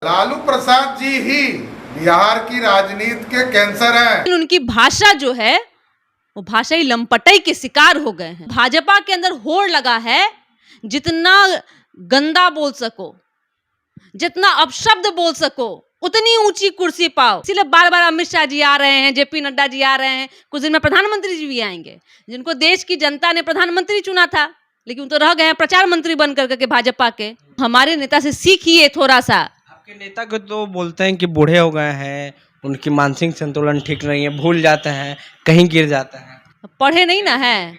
लालू प्रसाद जी ही बिहार की राजनीति के कैंसर हैं। उनकी भाषा जो है वो भाषाई लंपटाई के शिकार हो गए हैं। भाजपा के अंदर होड़ लगा है, जितना गंदा बोल सको, जितना अपशब्द बोल सको, उतनी ऊंची कुर्सी पाओ। इसलिए बार बार अमित शाह जी आ रहे हैं, जेपी नड्डा जी आ रहे हैं, कुछ दिन में प्रधानमंत्री जी भी आएंगे, जिनको देश की जनता ने प्रधानमंत्री चुना था, लेकिन तो रह गए हैं प्रचार मंत्री बन करके भाजपा के। हमारे नेता से सीखिए थोड़ा सा। आपके नेता को तो बोलते हैं कि बूढ़े हो गए हैं, उनकी मानसिक संतुलन ठीक नहीं है, भूल जाते हैं, कहीं गिर जाते हैं। पढ़े नहीं ना है,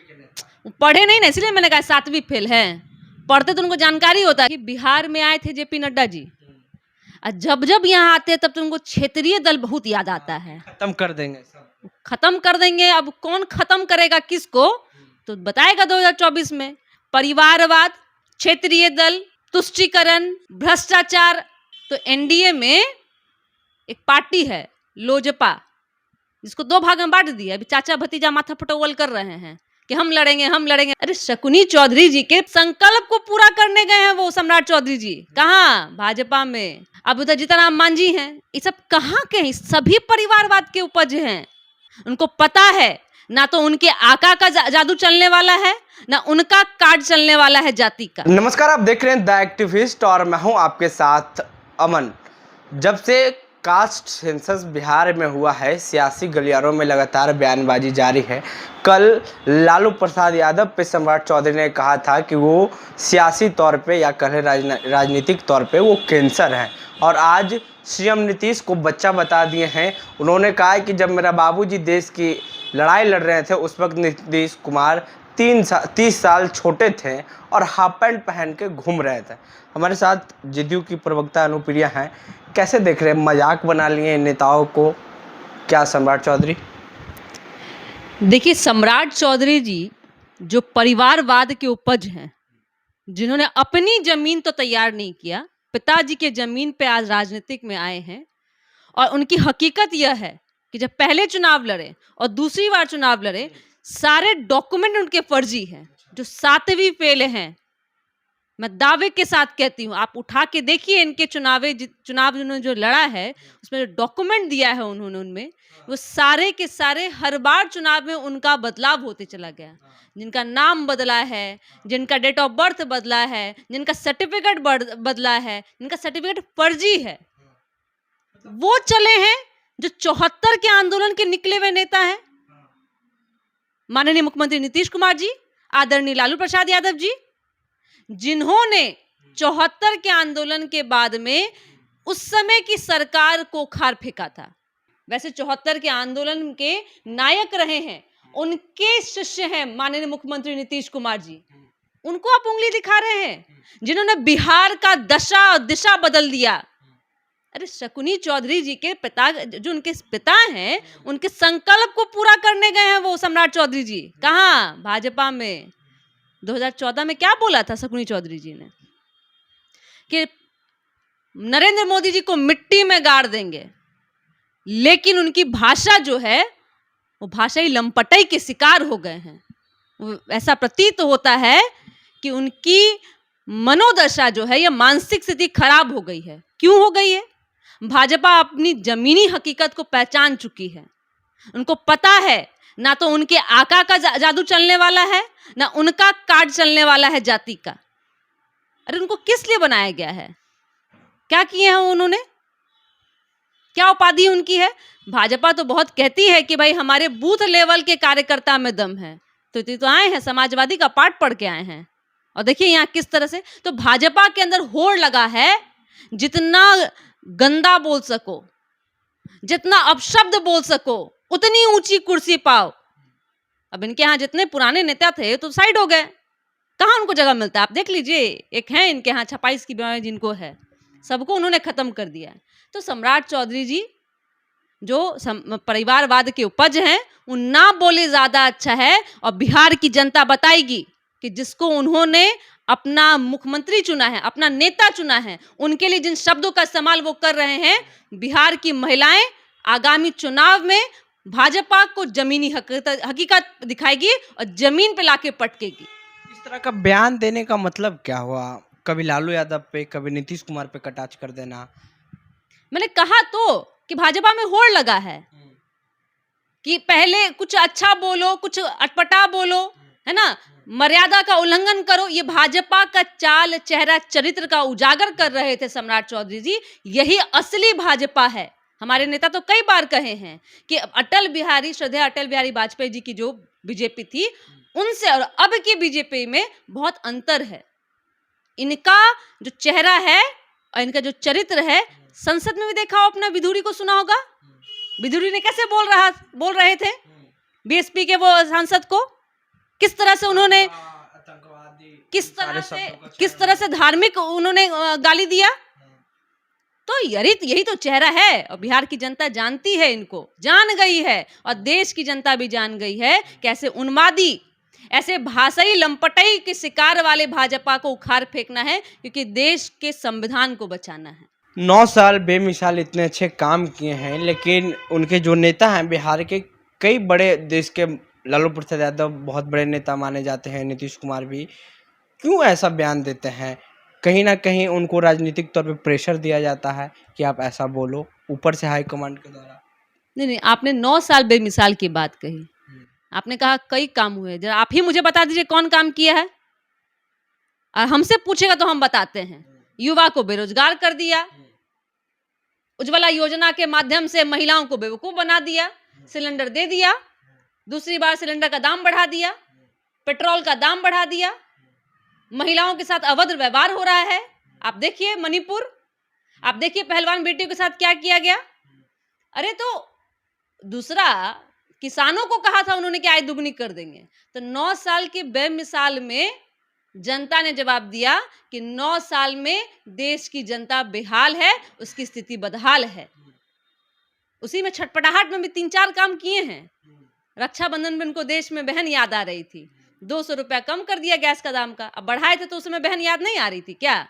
पढ़े नहीं ना, इसलिए मैंने कहा 7वीं फेल है। पढ़ते तो उनको जानकारी होता है कि बिहार में आए थे जेपी नड्डा जी, और जब जब यहाँ आते हैं तब तो उनको क्षेत्रीय दल बहुत याद आता है। खत्म कर देंगे सब। खत्म कर देंगे। अब कौन खत्म करेगा किसको, तो बताएगा 2024 में। परिवारवाद, क्षेत्रीय दल, तुष्टीकरण, भ्रष्टाचार। तो एनडीए में एक पार्टी है लोजपा, जिसको 2 भाग में बांट दिया। अभी चाचा भतीजा माथा फटोवल कर रहे हैं कि हम लड़ेंगे, हम लड़ेंगे। अरे शकुनी चौधरी जी के संकल्प को पूरा करने गए हैं वो सम्राट चौधरी जी। कहाँ? भाजपा में। अब उधर जीतनराम मांझी हैं। ये सब कहाँ के हैं? सभी परिवारवाद के उपज हैं। उनको पता है ना तो उनके आका का जादू चलने वाला है, ना उनका कार्ड चलने वाला है जाति का। नमस्कार, आप देख रहे हैं द एक्टिविस्ट और मैं हूं आपके साथ अमन। जब से कास्ट सेंसस बिहार में हुआ है, सियासी गलियारों में लगातार बयानबाजी जारी है। कल लालू प्रसाद यादव पे सम्राट चौधरी ने कहा था कि वो सियासी तौर पे या कहें राजनीतिक तौर पे वो कैंसर हैं, और आज सीएम नीतीश को बच्चा बता दिए हैं। उन्होंने कहा है कि जब मेरा बाबूजी देश की लड़ाई लड़ रहे थे उस वक्त नीतीश कुमार 30 साल छोटे थे और हाफ पैंट पहन के घूम रहे थे। हमारे साथ जदयू की प्रवक्ता अनुप्रिया हैं। कैसे देख रहे हैं, मजाक बना लिए नेताओं को क्या सम्राट चौधरी? देखिए, सम्राट चौधरी जी जो परिवारवाद के उपज हैं, जिन्होंने अपनी जमीन तो तैयार नहीं किया, पिताजी के जमीन पे आज राजनीतिक में आए हैं। और उनकी हकीकत यह है कि जब पहले चुनाव लड़े और दूसरी बार चुनाव लड़े, सारे डॉक्यूमेंट उनके फर्जी हैं, जो 7वीं फेल हैं। मैं दावे के साथ कहती हूँ, आप उठा के देखिए इनके चुनाव उन्होंने जो लड़ा है, उसमें जो डॉक्यूमेंट दिया है उन्होंने, उनमें वो सारे के सारे हर बार चुनाव में उनका बदलाव होते चला गया। जिनका नाम बदला है, जिनका डेट ऑफ बर्थ बदला है, जिनका सर्टिफिकेट बदला है, जिनका सर्टिफिकेट फर्जी है, वो चले हैं जो 74 के आंदोलन के निकले हुए नेता हैं। माननीय मुख्यमंत्री नीतीश कुमार जी, आदरणीय लालू प्रसाद यादव जी, जिन्होंने 74 के आंदोलन के बाद में उस समय की सरकार को खार फेंका था। वैसे 74 के आंदोलन के नायक रहे हैं, उनके शिष्य हैं माननीय मुख्यमंत्री नीतीश कुमार जी। उनको आप उंगली दिखा रहे हैं, जिन्होंने बिहार का दशा और दिशा बदल दिया। अरे शकुनी चौधरी जी के पिता, जो उनके पिता हैं, उनके संकल्प को पूरा करने गए हैं वो सम्राट चौधरी जी। कहाँ? भाजपा में। 2014 में क्या बोला था शकुनी चौधरी जी ने कि नरेंद्र मोदी जी को मिट्टी में गाड़ देंगे, लेकिन उनकी भाषा जो है वो भाषाई लंपटाई के शिकार हो गए हैं। ऐसा प्रतीत होता है कि उनकी मनोदशा जो है या मानसिक स्थिति खराब हो गई है। क्यों हो गई है? भाजपा अपनी जमीनी हकीकत को पहचान चुकी है। उनको पता है ना तो उनके आका का जादू चलने वाला है, ना उनका कार्ड चलने वाला है जाति का। अरे उनको किस लिए बनाया गया है? क्या किए हैं उन्होंने? क्या उपाधि उनकी है? भाजपा तो बहुत कहती है कि भाई हमारे बूथ लेवल के कार्यकर्ता में दम है। तो आए हैं, समाजवादी का पाठ पढ़ के आए हैं, और देखिए यहाँ किस तरह से। तो भाजपा के अंदर होड़ लगा है, जितना गंदा बोल सको, जितना अपशब्द बोल सको, उतनी ऊंची कुर्सी पाओ। अब इनके यहाँ जितने पुराने नेता थे तो साइड हो गए, कहाँ उनको जगह मिलता है? आप देख लीजिए, एक है इनके यहाँ 26 की बीमारी जिनको है, सबको उन्होंने खत्म कर दिया। तो सम्राट चौधरी जी जो परिवारवाद के उपज हैं, वो ना बोले ज्यादा अच्छा है। और बिहार की जनता बताएगी कि जिसको उन्होंने अपना मुख्यमंत्री चुना है, अपना नेता चुना है, उनके लिए जिन शब्दों का इस्तेमाल वो कर रहे हैं, बिहार की महिलाएं आगामी चुनाव में भाजपा को जमीनी हकीकत दिखाएगी और जमीन पे लाके पटकेगी। इस तरह का बयान देने का मतलब क्या हुआ? कभी लालू यादव पे, कभी नीतीश कुमार पे कटाक्ष कर देना, मैंने कहा तो कि भाजपा में होड़ लगा है कि पहले कुछ अच्छा बोलो, कुछ अटपटा बोलो, है ना, मर्यादा का उल्लंघन करो। ये भाजपा का चाल, चेहरा, चरित्र का उजागर कर रहे थे सम्राट चौधरी जी। यही असली भाजपा है। हमारे नेता तो कई बार कहे हैं कि श्रद्धेय अटल बिहारी वाजपेयी जी की जो बीजेपी थी, उनसे और अब की बीजेपी में बहुत अंतर है। इनका जो चेहरा है और इनका जो चरित्र है, संसद में भी देखा हो, अपना विधुरी को सुना होगा। विधुरी ने कैसे बोल रहे थे बीएसपी के वो सांसद को, किस तरह से उन्होंने, किस तरह से धार्मिक उन्होंने गाली दिया। तो यही तो चेहरा है, और बिहार की जनता जानती है, इनको जान गई है, और देश की जनता भी जान गई है कैसे उन्मादी, ऐसे भाषाई लंपटई के शिकार वाले भाजपा को उखाड़ फेंकना है, क्योंकि देश के संविधान को बचाना है। 9 साल बेमिसाल इतने अच्छे काम किए हैं, लेकिन उनके जो नेता हैं बिहार के, कई बड़े देश के, लालू प्रसाद यादव बहुत बड़े नेता माने जाते हैं, नीतीश कुमार भी, क्यों ऐसा बयान देते हैं? कहीं ना कहीं उनको राजनीतिक तौर पे प्रेशर दिया जाता है कि आप ऐसा बोलो, ऊपर से हाईकमांड के द्वारा। नहीं, आपने 9 साल बेमिसाल की बात कही। आपने कहा कई काम हुए, जरा आप ही मुझे बता दीजिए कौन काम किया है। और हमसे पूछेगा तो हम बताते हैं। युवा को बेरोजगार कर दिया, उज्ज्वला योजना के माध्यम से महिलाओं को बेवकूफ बना दिया, सिलेंडर दे दिया, दूसरी बार सिलेंडर का दाम बढ़ा दिया, पेट्रोल का दाम बढ़ा दिया, महिलाओं के साथ अभद्र व्यवहार हो रहा है। आप देखिए मणिपुर, आप देखिए पहलवान बेटियों के साथ क्या किया गया। अरे तो दूसरा, किसानों को कहा था उन्होंने कि आय दुगनी कर देंगे, तो 9 साल के बेमिसाल में जनता ने जवाब दिया कि 9 साल में देश की जनता बेहाल है, उसकी स्थिति बदहाल है। उसी में छटपटाहट में भी 3-4 काम किए हैं। रक्षाबंधन में उनको देश में बहन याद आ रही थी, 200 रुपया कम कर दिया गैस का दाम का। अब बढ़ाए थे तो उस समय बहन याद नहीं आ रही थी क्या?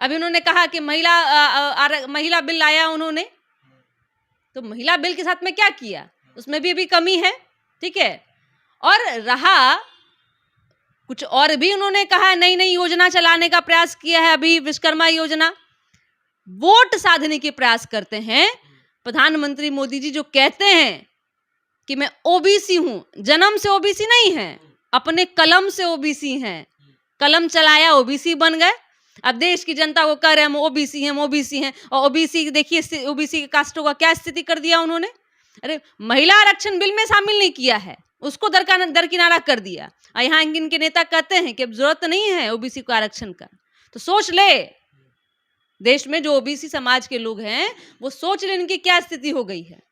अभी उन्होंने कहा कि महिला बिल लाया उन्होंने, तो महिला बिल के साथ में क्या किया, उसमें भी अभी कमी है, ठीक है। और रहा कुछ और भी उन्होंने कहा, नई नई योजना चलाने का प्रयास किया है। अभी विश्वकर्मा योजना, वोट साधने के प्रयास करते हैं प्रधानमंत्री मोदी जी, जो कहते हैं कि मैं ओबीसी हूं, जन्म से ओबीसी नहीं है, अपने कलम से ओबीसी हैं। कलम चलाया, ओबीसी बन गए। अब देश की जनता को कह रहे हैं हम ओबीसी हैं, ओबीसी हैं, और ओबीसी देखिए ओबीसी के कास्टों का क्या स्थिति कर दिया उन्होंने। अरे महिला आरक्षण बिल में शामिल नहीं किया है, उसको दरकिनारा कर दिया। और यहाँ इनके नेता कहते हैं कि अब जरूरत नहीं है ओबीसी को आरक्षण का। तो सोच ले, देश में जो ओबीसी समाज के लोग हैं वो सोच ले इनकी क्या स्थिति हो गई है।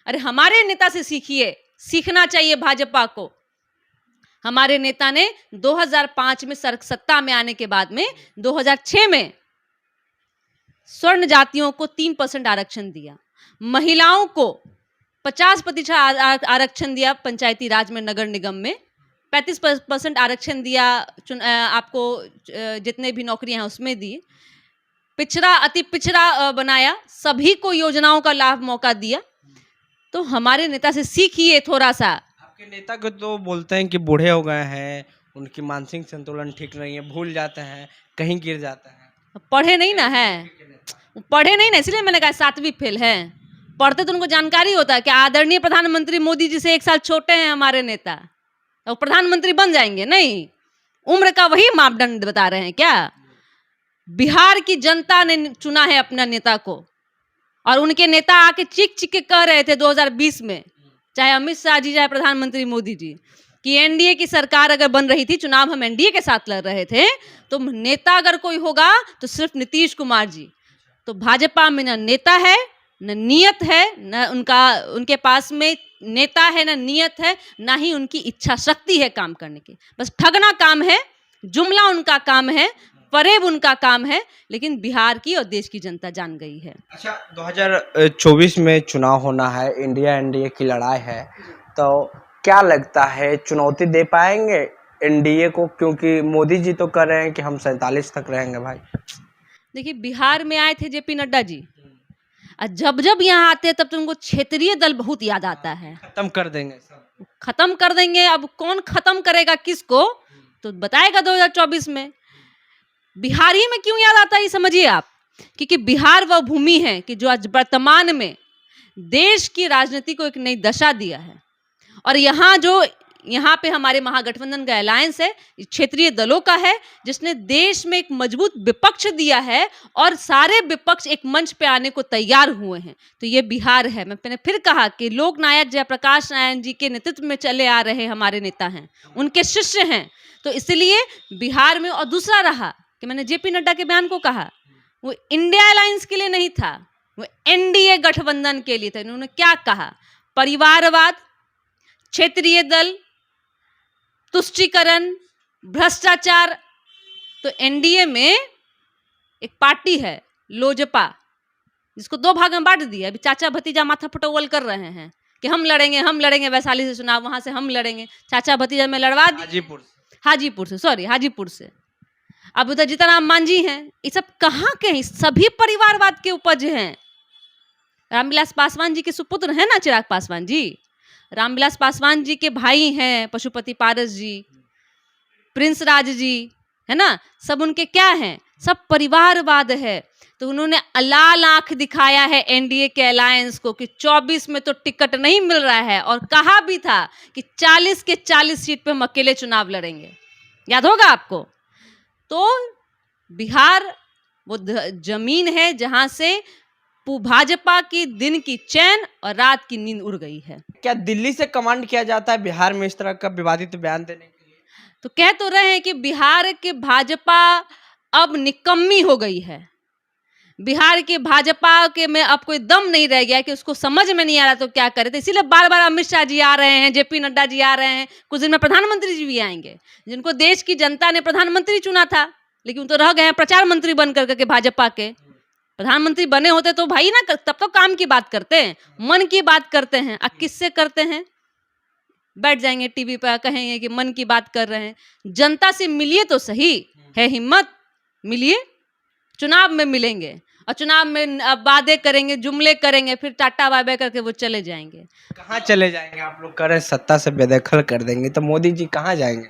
अरे हमारे नेता से सीखिए, सीखना चाहिए भाजपा को। हमारे नेता ने 2005 में सत्ता में आने के बाद में 2006 में स्वर्ण जातियों को 3% आरक्षण दिया, महिलाओं को 50% आरक्षण दिया पंचायती राज में, नगर निगम में 35% आरक्षण दिया, आपको जितने भी नौकरियां हैं उसमें दी, पिछड़ा अति पिछड़ा बनाया, सभी को योजनाओं का लाभ मौका दिया। तो हमारे नेता से सीखिए थोड़ा सा। आपके नेता को तो बोलते हैं कि बूढ़े हो गए हैं, उनकी मानसिक संतुलन ठीक नहीं है, भूल जाते हैं, कहीं गिर जाते हैं। पढ़े नहीं ना है, पढ़े नहीं ना, इसलिए मैंने कहा 7वीं फेल है। पढ़ते तो उनको जानकारी होता है कि आदरणीय प्रधानमंत्री मोदी जी से 1 साल छोटे हैं हमारे नेता, तो प्रधानमंत्री बन जाएंगे। नहीं, उम्र का वही मापदंड बता रहे हैं क्या? बिहार की जनता ने चुना है अपना नेता को, और उनके नेता आके चीख चीख के कह रहे थे 2020 में, चाहे अमित शाह जी चाहे प्रधानमंत्री मोदी जी, कि एनडीए की सरकार अगर बन रही थी, चुनाव हम एनडीए के साथ लड़ रहे थे, तो नेता अगर कोई होगा तो सिर्फ नीतीश कुमार जी। तो भाजपा में न नेता है, न नियत है, न उनके पास में नेता है, न नियत है, ना ही उनकी इच्छा शक्ति है काम करने की। बस ठगना काम है, जुमला उनका काम है, फरेब उनका काम है। लेकिन बिहार की और देश की जनता जान गई है। अच्छा, 2024 में चुनाव होना है, इंडिया एनडीए की लड़ाई है, तो क्या लगता है चुनौती दे पाएंगे एनडीए को? क्योंकि मोदी जी तो कह रहे हैं कि हम 47 तक रहेंगे। भाई देखिए, बिहार में आए थे जेपी नड्डा जी, और जब जब यहाँ आते हैं तब तो उनको क्षेत्रीय दल बहुत याद आता है। खत्म कर देंगे सब, खत्म कर देंगे। अब कौन खत्म करेगा किसको, तो बताएगा 2024 में। बिहारी में क्यों याद आता है ये समझिए आप। क्योंकि बिहार वह भूमि है कि जो आज वर्तमान में देश की राजनीति को एक नई दशा दिया है। और यहाँ पे हमारे महागठबंधन का अलायंस है, क्षेत्रीय दलों का है, जिसने देश में एक मजबूत विपक्ष दिया है और सारे विपक्ष एक मंच पे आने को तैयार हुए हैं। तो ये बिहार है। मैंने फिर कहा कि लोक नायक जयप्रकाश नारायण जी के नेतृत्व में चले आ रहे हमारे नेता हैं, उनके शिष्य हैं। तो इसलिए बिहार में, और दूसरा रहा कि मैंने जेपी नड्डा के बयान को कहा, वो इंडिया अलायंस के लिए नहीं था, वो एनडीए गठबंधन के लिए था। उन्होंने क्या कहा? परिवारवाद, क्षेत्रीय दल, तुष्टीकरण, भ्रष्टाचार। तो एनडीए में एक पार्टी है लोजपा, जिसको 2 भाग में बांट दिया। अभी चाचा भतीजा माथा फटोवल कर रहे हैं कि हम लड़ेंगे वैशाली से चुनाव, वहां से हम लड़ेंगे। चाचा भतीजा में लड़वा दी हाजीपुर से। अब उधर जीतनराम मांझी हैं। ये सब कहाँ के हैं? सभी परिवारवाद के उपज हैं। रामविलास पासवान जी के सुपुत्र हैं ना चिराग पासवान जी। रामविलास पासवान जी के भाई हैं पशुपति पारस जी, प्रिंस राज जी, है ना। सब उनके क्या हैं? सब परिवारवाद है। तो उन्होंने लाल आंख दिखाया है एनडीए के अलायंस को कि 24 में तो टिकट नहीं मिल रहा है, और कहा भी था कि 40 के 40 सीट पे हम अकेले चुनाव लड़ेंगे। याद होगा आपको। तो बिहार वो जमीन है जहां से भाजपा की दिन की चैन और रात की नींद उड़ गई है। क्या दिल्ली से कमांड किया जाता है बिहार में इस तरह का विवादित बयान देने के लिए? तो कह तो रहे हैं कि बिहार के भाजपा अब निकम्मी हो गई है। बिहार के भाजपा के में अब कोई दम नहीं रह गया कि उसको समझ में नहीं आ रहा तो क्या करे। तो इसीलिए बार बार अमित शाह जी आ रहे हैं, जेपी नड्डा जी आ रहे हैं, कुछ दिन में प्रधानमंत्री जी भी आएंगे, जिनको देश की जनता ने प्रधानमंत्री चुना था, लेकिन तो रह गए हैं प्रचार मंत्री बन करके भाजपा के। प्रधानमंत्री बने होते तो भाई ना, तब तो काम की बात करते हैं, मन की बात करते हैं। अब किससे करते हैं? बैठ जाएंगे टीवी पर, कहेंगे कि मन की बात कर रहे हैं। जनता से मिलिए तो सही, है हिम्मत मिलिए। चुनाव में मिलेंगे और चुनाव में वादे करेंगे, जुमले करेंगे, फिर टाटा बाय बाय करके वो चले जाएंगे। कहाँ चले जाएंगे? आप लोग कह रहे हैं सत्ता से बेदखल कर देंगे, तो मोदी जी कहाँ जाएंगे?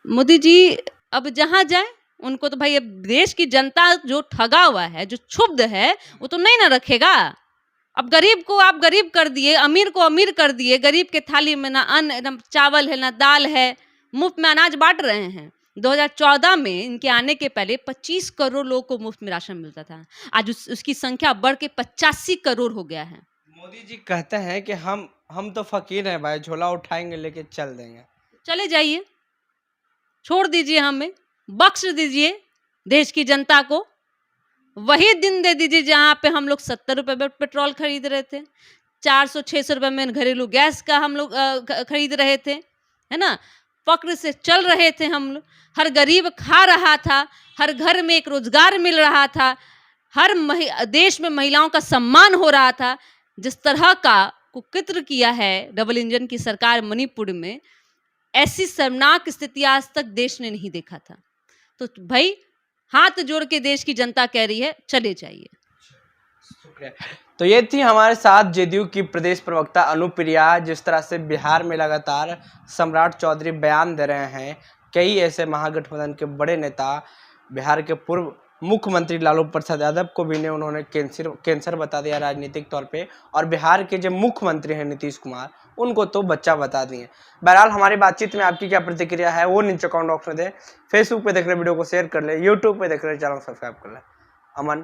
मोदी जी अब जहां जाए उनको तो भाई, अब देश की जनता जो ठगा हुआ है, जो क्षुब्ध है, वो तो नहीं ना रखेगा। अब गरीब को आप गरीब कर दिए, अमीर को अमीर कर दिए। गरीब के थाली में ना अन्न, ना चावल है, ना दाल है, मुफ्त में अनाज बांट रहे हैं। 2014 में इनके आने के पहले 25 करोड़ लोगों को मुफ्त में राशन मिलता था। आज उसकी संख्या बढ़ के 85 करोड़ हो गया है। मोदी जी कहते हैं कि हम तो फकीर हैं भाई, झोला उठाएंगे लेके चल देंगे। चले जाइए, छोड़ दीजिए, हमें बख्श दीजिए देश की जनता को। वही दिन दे दीजिए जहां पे हम लोग 70 रुपए में पेट्रोल खरीद रहे थे, 400-600 रुपए में घरेलू गैस का हम लोग खरीद रहे थे, है ना। फक्र से चल रहे थे हम लोग, हर गरीब खा रहा था, हर घर में एक रोजगार मिल रहा था, हर देश में महिलाओं का सम्मान हो रहा था। जिस तरह का कुकित्र किया है डबल इंजन की सरकार मणिपुर में, ऐसी शर्मनाक स्थिति आज तक देश ने नहीं देखा था। तो भाई हाथ जोड़ के देश की जनता कह रही है, चले जाइए। शुक्रिया। तो ये थी हमारे साथ जेडीयू की प्रदेश प्रवक्ता अनुप्रिया। जिस तरह से बिहार में लगातार सम्राट चौधरी बयान दे रहे हैं, कई ऐसे महागठबंधन के बड़े नेता, बिहार के पूर्व मुख्यमंत्री लालू प्रसाद यादव को भी ने उन्होंने कैंसर बता दिया राजनीतिक तौर पे, और बिहार के जो मुख्यमंत्री हैं नीतीश कुमार, उनको तो बच्चा बता दिए। बहरहाल हमारी बातचीत में आपकी क्या प्रतिक्रिया है वो नीचे कमेंट बॉक्स में दें। फेसबुक पे देख रहे वीडियो को शेयर कर ले, यूट्यूब पे देख रहे चैनल सब्सक्राइब कर ले। अमन।